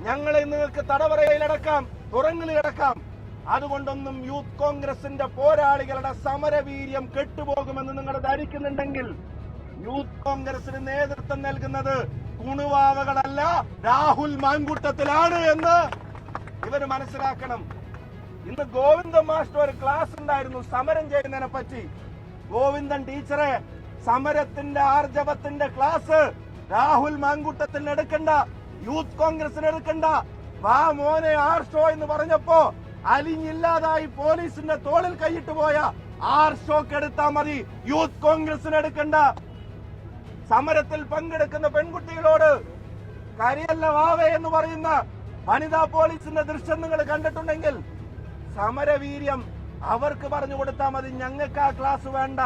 ഞങ്ങളെ നിങ്ങൾക്ക് തടവറയിലടക്കാം, തുറങ്ങളിലടക്കാം. അതുകൊണ്ടൊന്നും യൂത്ത് കോൺഗ്രസിന്റെ പോരാളികളുടെ സമരവീര്യം കെട്ടുപോകുമെന്ന് നിങ്ങൾ ധരിക്കുന്നുണ്ടെങ്കിൽ യൂത്ത് കോൺഗ്രസിന് നേതൃത്വം നൽകുന്നത് കുണുവാവകളല്ല, രാഹുൽ മാങ്കൂട്ടത്തിലാണ് എന്ന് ഇവര് മനസ്സിലാക്കണം. ഇന്ന് ഗോവിന്ദൻ മാസ്റ്റർ ഒരു ക്ലാസ് ഉണ്ടായിരുന്നു സമരം ചെയ്യുന്നതിനെ പറ്റി. ഗോവിന്ദൻ ടീച്ചറെ, സമരത്തിന്റെ ആർജവത്തിന്റെ ക്ലാസ് രാഹുൽ മാങ്കൂട്ടത്തിന് എടുക്കണ്ട, യൂത്ത് കോൺഗ്രസിന് എടുക്കണ്ട. വാ മോനെ ആർ ഷോ എന്ന് പറഞ്ഞപ്പോ അലിഞ്ഞില്ലാതായി പോലീസിന്റെ തോളിൽ കൈയിട്ട് പോയ ആർ ഷോക്ക് എടുത്താൽ മതി, യൂത്ത് കോൺഗ്രസിന് എടുക്കണ്ട. സമരത്തിൽ പങ്കെടുക്കുന്ന പെൺകുട്ടികളോട് കരിയല്ല വാവേ എന്ന് പറയുന്ന വനിതാ പോലീസിന്റെ ദൃശ്യം നിങ്ങൾ കണ്ടിട്ടുണ്ടെങ്കിൽ സമരവീര്യം അവർക്ക് പറഞ്ഞു കൊടുത്താൽ മതി, ഞങ്ങൾക്ക് ആ ക്ലാസ് വേണ്ട.